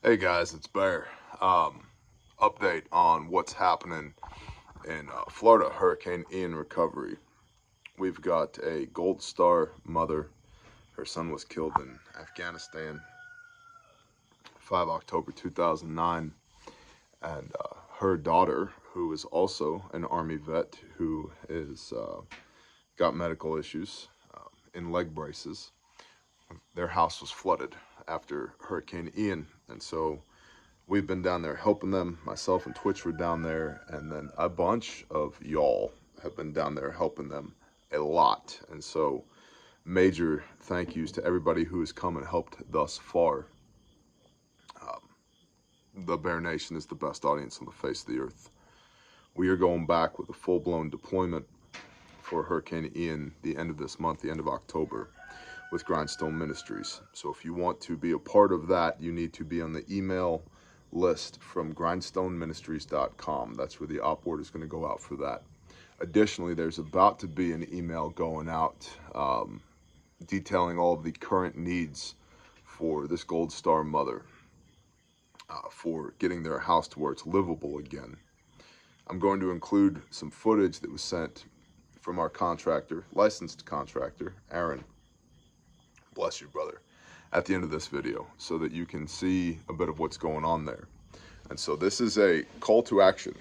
Hey guys, it's Bear. Update on what's happening in Florida, Hurricane Ian recovery. We've got a Gold Star mother. Her son was killed in Afghanistan, 5 October 2009. And her daughter, who is also an Army vet, who is got medical issues in leg braces. Their house was flooded after Hurricane Ian. And so we've been down there helping them. Myself and Twitch were down there, and then a bunch of y'all have been down there helping them a lot. And so major thank yous to everybody who has come and helped thus far. The Bear Nation is the best audience on the face of the earth. We are going back with a full-blown deployment for Hurricane Ian the end of this month, the end of October, with Grindstone Ministries. So if you want to be a part of that, you need to be on the email list from grindstoneministries.com. That's where the op word is going to go out for that. Additionally, there's about to be an email going out detailing all of the current needs for this Gold Star mother for getting their house to where it's livable again. I'm going to include some footage that was sent from our contractor, licensed contractor, Aaron. Bless you, brother, at the end of this video so that you can see a bit of what's going on there. And so this is a call to action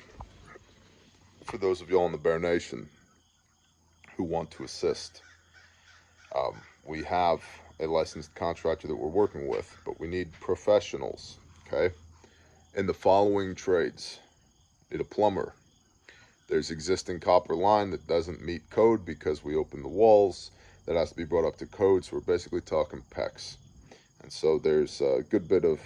for those of y'all in the Bear Nation who want to assist. We have a licensed contractor that we're working with, but we need professionals, okay? In the following trades. Need a plumber. There's existing copper line that doesn't meet code because we opened the walls. That has to be brought up to code, so we're basically talking PEX. And so there's a good bit of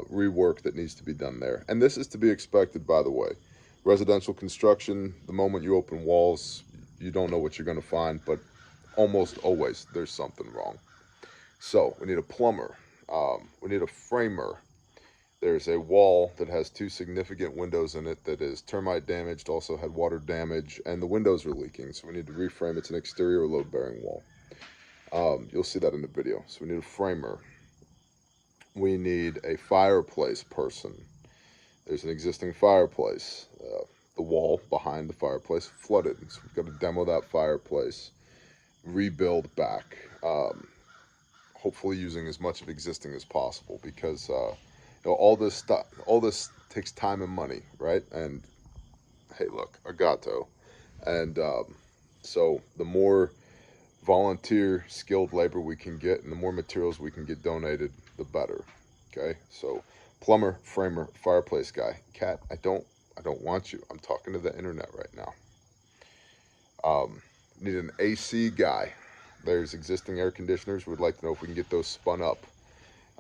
rework that needs to be done there. And this is to be expected, by the way. Residential construction, the moment you open walls, you don't know what you're going to find, but almost always there's something wrong. So we need a plumber. We need a framer. There's a wall that has 2 significant windows in it that is termite damaged, also had water damage, and the windows are leaking, so we need to reframe. It's an exterior load-bearing wall. You'll see that in the video. So we need a framer. We need a fireplace person. There's an existing fireplace. The wall behind the fireplace flooded, so we've got to demo that fireplace, rebuild back, hopefully using as much of existing as possible, because all this takes time and money, right? And hey, look, agato. And so the more volunteer skilled labor we can get and the more materials we can get donated, the better. Okay, so plumber, framer, fireplace guy. Cat, I don't want you. I'm talking to the internet right now. Need an AC guy. There's existing air conditioners. We'd like to know if we can get those spun up.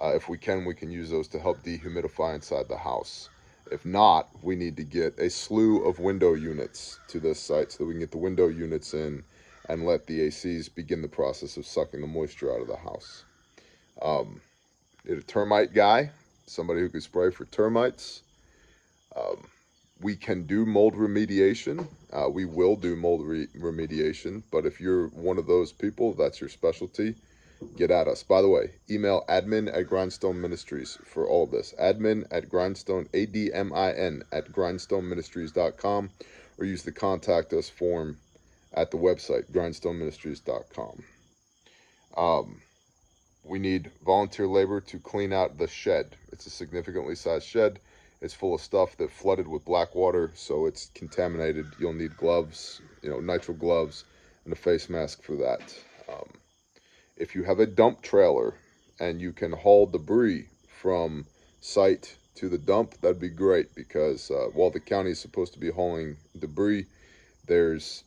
If we can use those to help dehumidify inside the house. If not, we need to get a slew of window units to this site so that we can get the window units in and let the ACs begin the process of sucking the moisture out of the house. Need a termite guy, somebody who can spray for termites. We can do mold remediation. We will do mold remediation, but if you're one of those people, that's your specialty, get at us. By the way, email admin@Grindstone Ministries for all of this. Admin@Grindstone, ADMIN@grindstoneministries.com, or use the contact us form at the website, grindstoneministries.com. We need volunteer labor to clean out the shed. It's a significantly sized shed. It's full of stuff that flooded with black water, so it's contaminated. You'll need gloves, nitrile gloves, and a face mask for that. If you have a dump trailer and you can haul debris from site to the dump, that'd be great, because while the county is supposed to be hauling debris, there's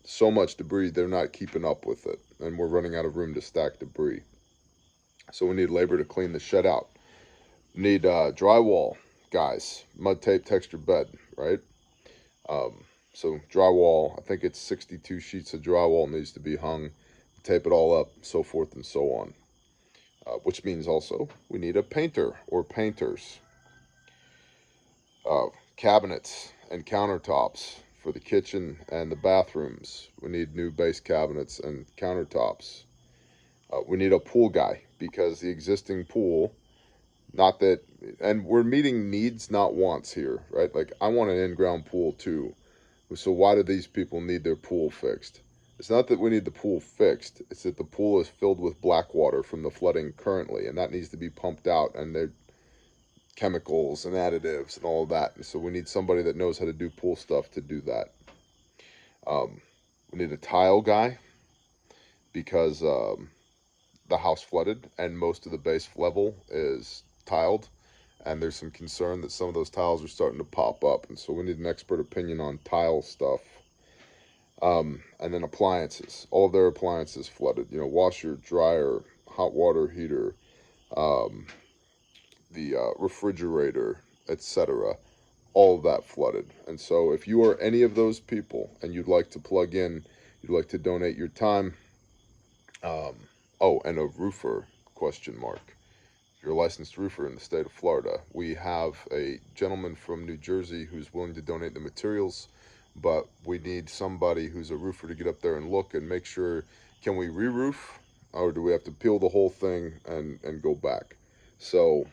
so much debris they're not keeping up with it, and we're running out of room to stack debris. So we need labor to clean the shed out. Need drywall guys, mud tape, textured bed, right? So drywall, I think it's 62 sheets of drywall needs to be hung, tape it all up, so forth and so on. Which means also we need a painter or painters. Cabinets and countertops for the kitchen and the bathrooms. We need new base cabinets and countertops. We need a pool guy, because the existing pool, not that and we're meeting needs, not wants here, right? Like, I want an in-ground pool too. So why do these people need their pool fixed? It's not that we need the pool fixed. It's that the pool is filled with black water from the flooding currently, and that needs to be pumped out, and there are chemicals and additives and all of that. And so we need somebody that knows how to do pool stuff to do that. We need a tile guy because the house flooded and most of the base level is tiled, and there's some concern that some of those tiles are starting to pop up, and so we need an expert opinion on tile stuff. And then appliances. All of their appliances flooded. You know, washer, dryer, hot water heater, the refrigerator, etc. All of that flooded. And so if you are any of those people and you'd like to plug in, you'd like to donate your time, oh, and a roofer, question mark. If you're a licensed roofer in the state of Florida, we have a gentleman from New Jersey who's willing to donate the materials, but we need somebody who's a roofer to get up there and look and make sure, can we re-roof, or do we have to peel the whole thing and go back? So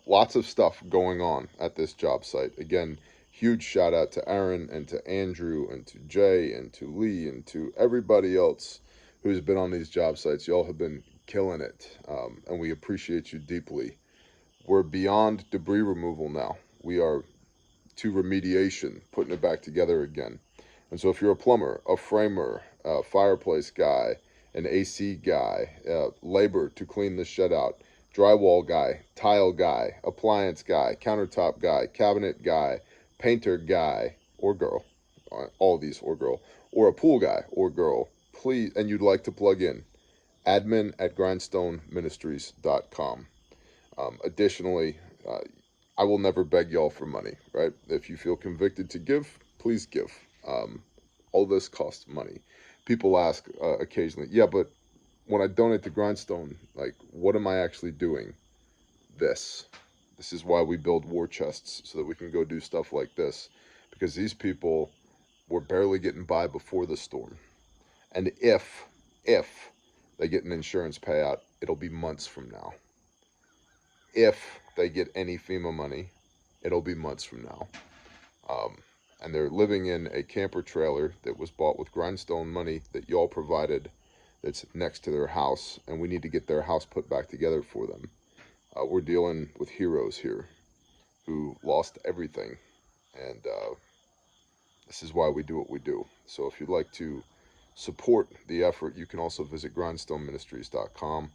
lots of stuff going on at this job site. Again, huge shout out to Aaron and to Andrew and to Jay and to Lee and to everybody else who's been on these job sites. Y'all have been killing it, and we appreciate you deeply. We're beyond debris removal now. We are to remediation, putting it back together again. And so if you're a plumber, a framer, a fireplace guy, an AC guy, labor to clean the shed out, drywall guy, tile guy, appliance guy, countertop guy, cabinet guy, painter guy or girl, all of these or girl, or a pool guy or girl, please, and you'd like to plug in, admin@grindstoneministries.com. Additionally, I will never beg y'all for money, right? If you feel convicted to give, please give. All this costs money. People ask occasionally, yeah, but when I donate to Grindstone, like, what am I actually doing? This is why we build war chests, so that we can go do stuff like this, because these people were barely getting by before the storm. And if they get an insurance payout, it'll be months from now. If they get any FEMA money, it'll be months from now. And they're living in a camper trailer that was bought with Grindstone money that y'all provided, that's next to their house, and we need to get their house put back together for them. We're dealing with heroes here who lost everything, and this is why we do what we do. So if you'd like to support the effort, you can also visit grindstoneministries.com,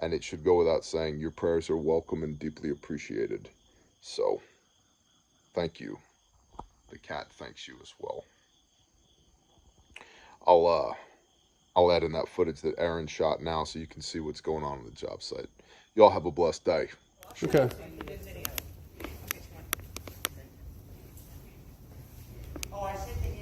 and it should go without saying, your prayers are welcome and deeply appreciated. So thank you. The cat thanks you as well. I'll add in that footage that Aaron shot now, so you can see what's going on the job site. Y'all have a blessed day. Okay. Oh, I sent the info.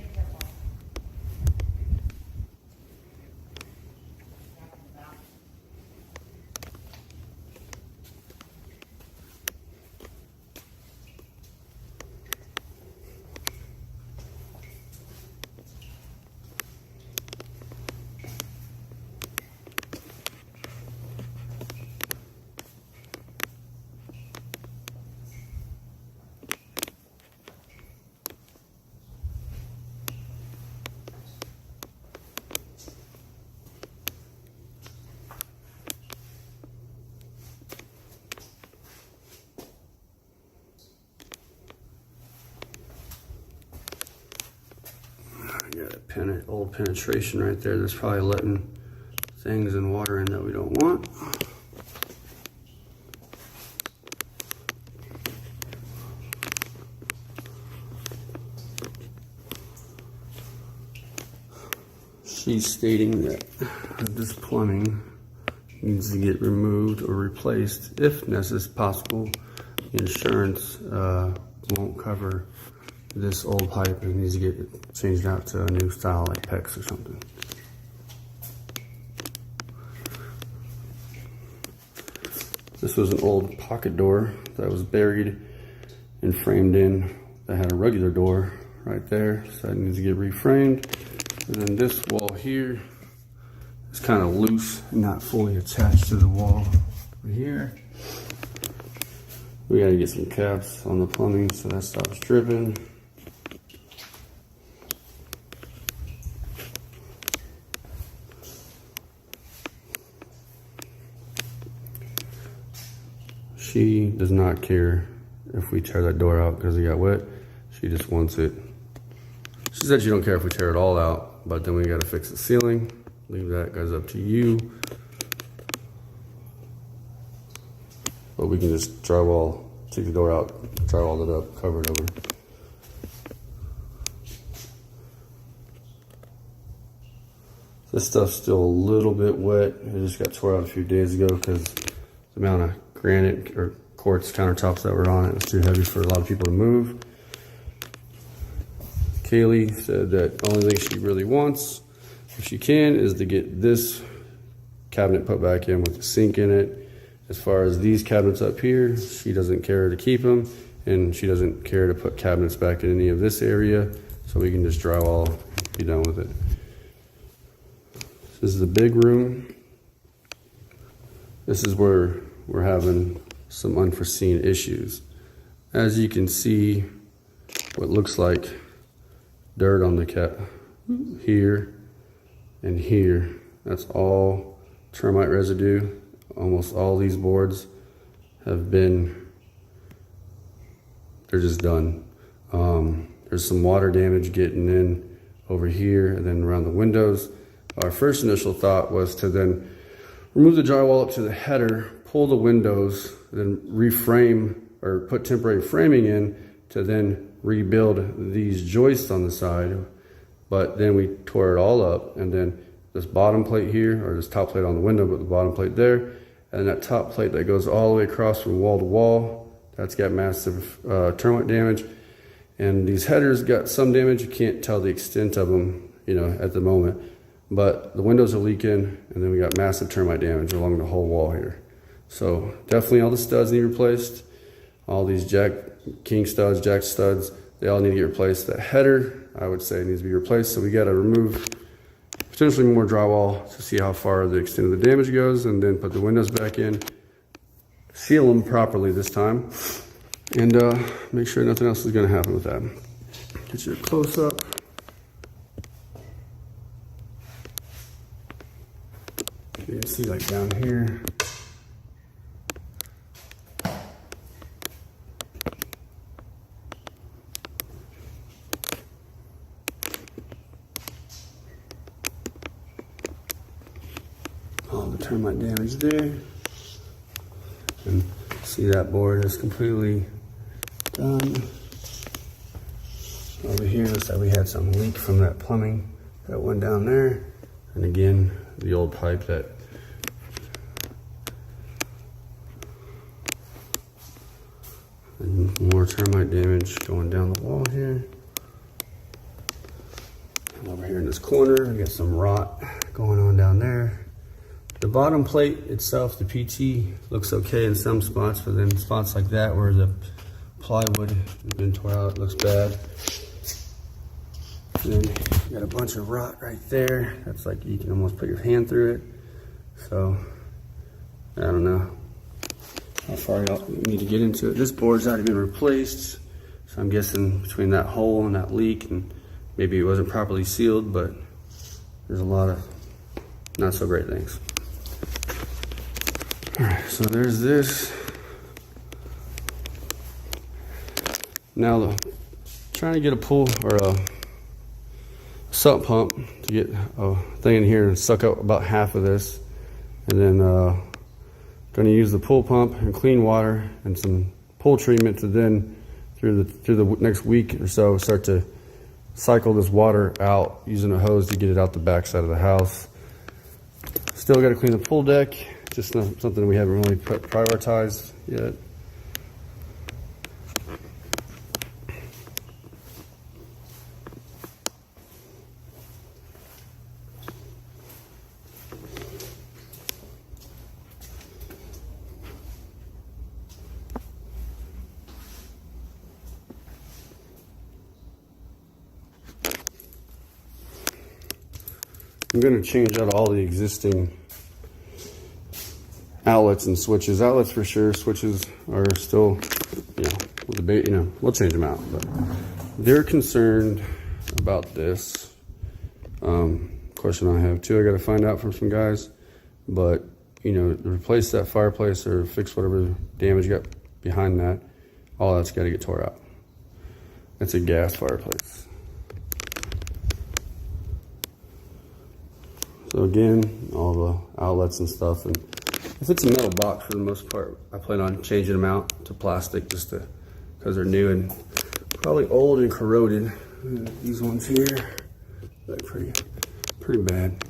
Got a old penetration right there that's probably letting things and water in that we don't want. She's stating that this plumbing needs to get removed or replaced if necessary possible. Insurance won't cover this old pipe. It needs to get changed out to a new style, like PEX or something. This was an old pocket door that was buried and framed in that had a regular door right there, so that needs to get reframed. And then this wall here is kind of loose and not fully attached to the wall over here. We gotta get some caps on the plumbing so that stops dripping. She does not care if we tear that door out because it got wet. She just wants it. She said she don't care if we tear it all out, but then we gotta fix the ceiling. Leave that, guys, up to you. But we can just drywall, take the door out, drywall it up, cover it over. This stuff's still a little bit wet. It just got tore out a few days ago because the amount of granite or quartz countertops that were on it was too heavy for a lot of people to move. Kaylee said that the only thing she really wants, if she can, is to get this cabinet put back in with the sink in it. As far as these cabinets up here, she doesn't care to keep them, and she doesn't care to put cabinets back in any of this area, so we can just drywall, be done with it. This is the big room. This is where we're having some unforeseen issues. As you can see, what looks like dirt on the cap here and here, that's all termite residue. Almost all these boards have been, they're just done. There's some water damage getting in over here and then around the windows. Our first initial thought was to then remove the drywall up to the header, pull the windows, then reframe or put temporary framing in to then rebuild these joists on the side. But then we tore it all up, and then this bottom plate here, or this top plate on the window, but the bottom plate there, and that top plate that goes all the way across from wall to wall, that's got massive termite damage. And these headers got some damage. You can't tell the extent of them, you know, at the moment. But the windows are leaking, and then we got massive termite damage along the whole wall here. So definitely all the studs need replaced. All these king studs, jack studs, they all need to get replaced. That header, I would say, needs to be replaced. So we got to remove potentially more drywall to see how far the extent of the damage goes, and then put the windows back in, seal them properly this time, and make sure nothing else is going to happen with that. Get you a close up. You can see like down here. All the termite damage there. And see that board is completely done. Over here, looks like we had some leak from that plumbing that went down there. And again, the old pipe that and more termite damage going down the wall here. And over here in this corner, we got some rot going on down there. The bottom plate itself, the PT, looks okay in some spots, but then spots like that where the plywood has been torn out, it looks bad. And then you got a bunch of rot right there. That's like you can almost put your hand through it. So, I don't know how far y'all need to get into it. This board's already been replaced, so I'm guessing between that hole and that leak, and maybe it wasn't properly sealed, but there's a lot of not so great things. All right, so there's this. Now, trying to get a pool or a sump pump to get a thing in here and suck up about half of this, and then going to use the pool pump and clean water and some pool treatment to then through the next week or so start to cycle this water out using a hose to get it out the back side of the house. Still got to clean the pool deck, just not something we haven't really prioritized yet. I'm going to change out all the existing outlets and switches. Outlets for sure, switches are still with the bait, we'll change them out. But they're concerned about this. Question I have too, I got to find out from some guys, but replace that fireplace or fix whatever damage you got behind that, all that's got to get tore out. It's a gas fireplace. So again, all the outlets and stuff, and if it's a metal box for the most part, I plan on changing them out to plastic just because they're new and probably old and corroded. These ones here, they're pretty bad.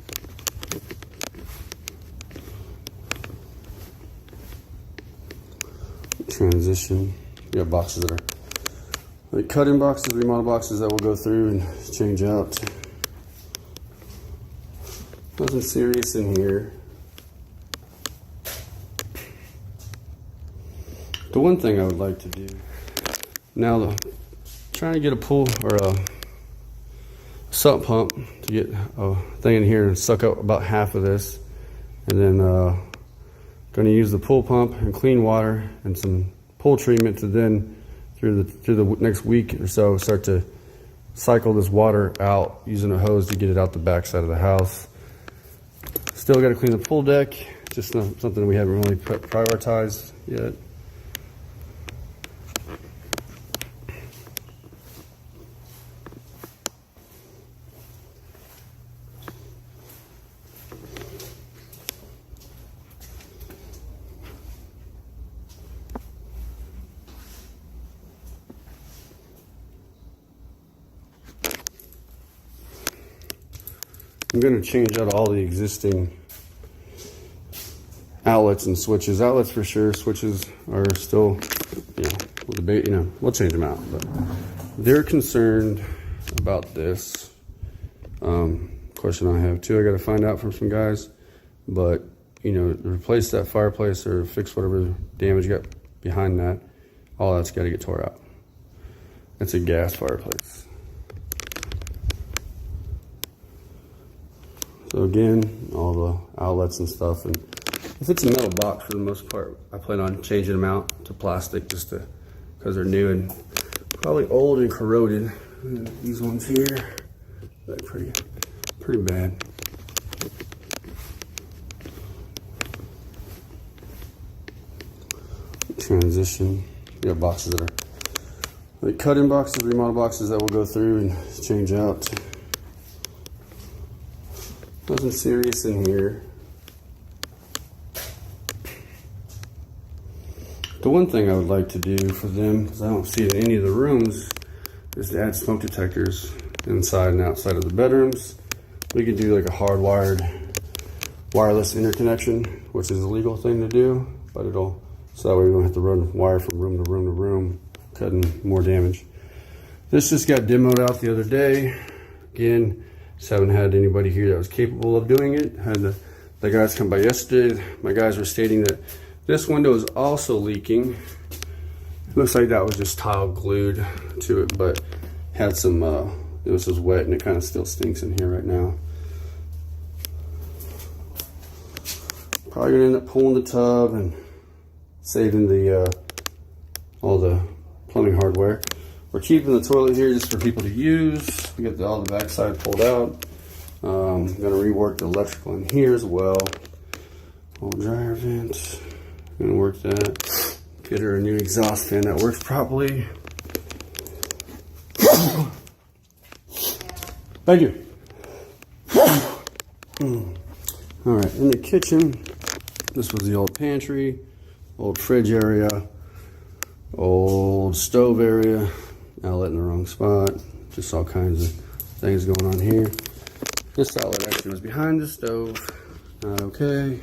Transition. You have boxes that are like cut-in boxes, remodel boxes that we'll go through and change out. Nothing serious in here. The one thing I would like to do now, trying to get a pool or a sump pump to get a thing in here and suck up about half of this, and then going to use the pool pump and clean water and some pool treatment to then through the next week or so start to cycle this water out using a hose to get it out the back side of the house. Still got to clean the pool deck, just not something we haven't really prioritized yet. I'm going to change out all the existing outlets and switches. Outlets for sure. Switches are still, with the bait, we'll change them out. But they're concerned about this. Question I have too, I got to find out from some guys. But, replace that fireplace or fix whatever damage you got behind that, all that's got to get tore out. It's a gas fireplace. So again, all the outlets and stuff, and if it's a metal box for the most part, I plan on changing them out to plastic just because they're new and probably old and corroded. These ones here, they're pretty bad. Transition. You have boxes that are like cut-in boxes, remodel boxes that we'll go through and change out. Nothing serious in here. The one thing I would like to do for them, because I don't see it in any of the rooms, is to add smoke detectors inside and outside of the bedrooms. We could do like a hardwired wireless interconnection, which is a legal thing to do, but so that way we don't have to run wire from room to room to room, cutting more damage. This just got demoed out the other day. Again, just haven't had anybody here that was capable of doing it. Had the guys come by yesterday. My guys were stating that this window is also leaking. It looks like that was just tile glued to it, but had some, it was just wet and it kind of still stinks in here right now. Probably gonna end up pulling the tub and saving the all the plumbing hardware. We're keeping the toilet here just for people to use. We got all the backside pulled out. Gonna rework the electrical in here as well. Old dryer vent. Gonna work that. Get her a new exhaust fan that works properly. Thank you. All right, in the kitchen, this was the old pantry, old fridge area, old stove area, outlet in the wrong spot, just all kinds of things going on here. This outlet actually was behind the stove, not okay.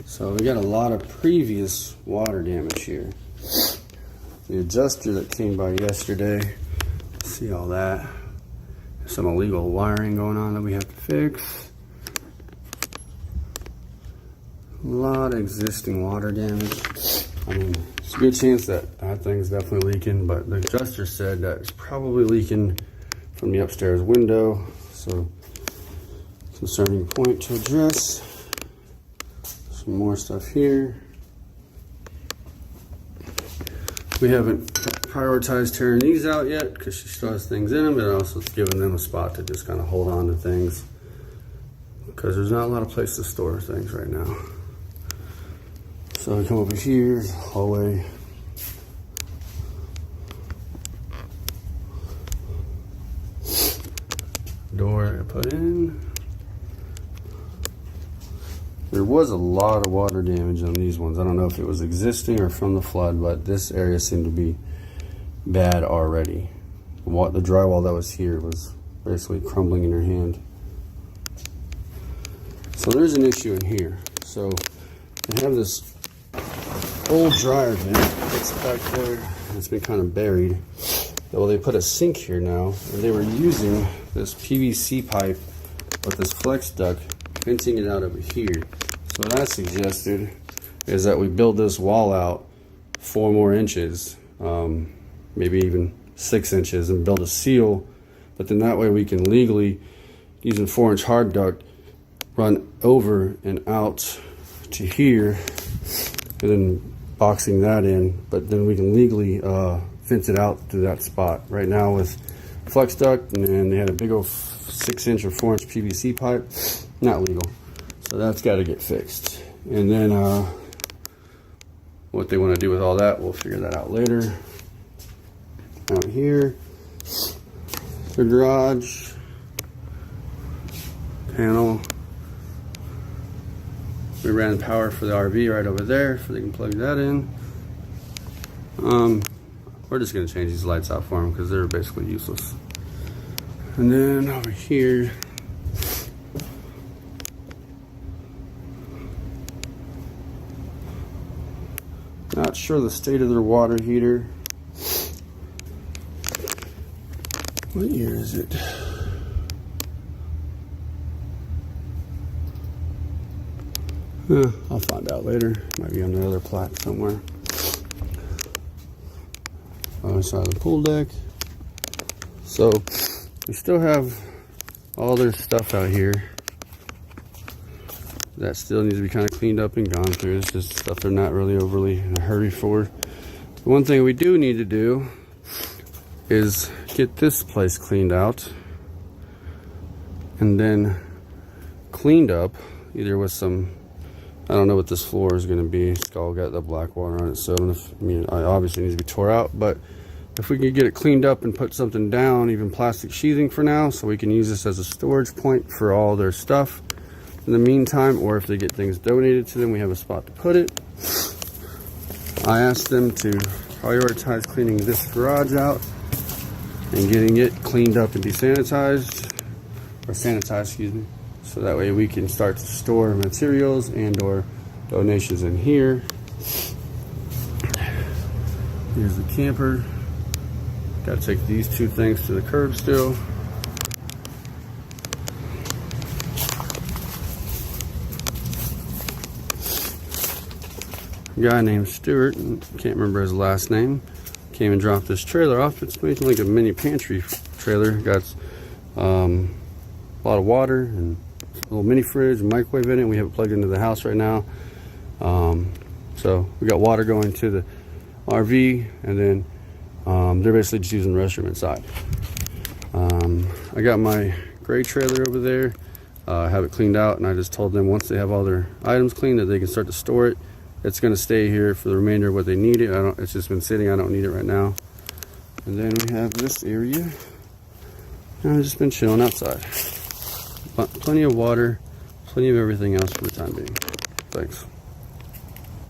So we got a lot of previous water damage here. The adjuster that came by yesterday, see all that. Some illegal wiring going on that we have to fix. A lot of existing water damage. I mean, it's a good chance that thing's definitely leaking, but the adjuster said that it's probably leaking from the upstairs window. So, concerning point to address. Some more stuff here. We haven't prioritized tearing these out yet because she still has things in them, but also it's giving them a spot to just kind of hold on to things because there's not a lot of place to store things right now. So we come over here, hallway. Door I put in. There was a lot of water damage on these ones. I don't know if it was existing or from the flood, but this area seemed to be bad already. The drywall that was here was basically crumbling in your hand. So there's an issue in here. So I have this old dryer vent that's back there. It's been kind of buried. Well, they put a sink here now, and they were using this PVC pipe with this flex duct, venting it out over here. So what I suggested is that we build this wall out 4 more inches, maybe even 6 inches, and build a seal. But then that way we can legally, using 4-inch hard duct, run over and out to here, and then boxing that in. But then we can legally fence it out to that spot. Right now with flex duct, and then they had a big old 6-inch or 4-inch PVC pipe, not legal. So that's got to get fixed. And then what they want to do with all that, we'll figure that out later. Out here, the garage panel. We ran power for the RV right over there, so they can plug that in. We're just going to change these lights out for them because they're basically useless. And then over here, not sure the state of their water heater. What year is it? I'll find out later. Might be on the other plat somewhere. Other side of the pool deck. So we still have all their stuff out here that still needs to be kind of cleaned up and gone through. It's just stuff they're not really overly in a hurry for. The one thing we do need to do is get this place cleaned out and then cleaned up, either with some, I don't know what this floor is going to be. It's all got the black water on it, so it obviously needs to be tore out. But if we could get it cleaned up and put something down, even plastic sheathing for now, so we can use this as a storage point for all their stuff in the meantime, or if they get things donated to them, we have a spot to put it. I asked them to prioritize cleaning this garage out and getting it cleaned up and desanitized, or sanitized, excuse me, so that way we can start to store materials and or donations in here. Here's the camper. Got to take these 2 things to the curb still. A guy named Stuart, can't remember his last name, came and dropped this trailer off. It's making like a mini pantry trailer. Got a lot of water and a little mini fridge and microwave in it. We have it plugged into the house right now. So we got water going to the RV, and then they're basically just using the restroom inside. I got my gray trailer over there. I have it cleaned out, and I just told them once they have all their items cleaned that they can start to store it. It's going to stay here for the remainder of what they need it. It's just been sitting. I don't need it right now. And then we have this area. And I've just been chilling outside. Plenty of water, plenty of everything else for the time being. Thanks.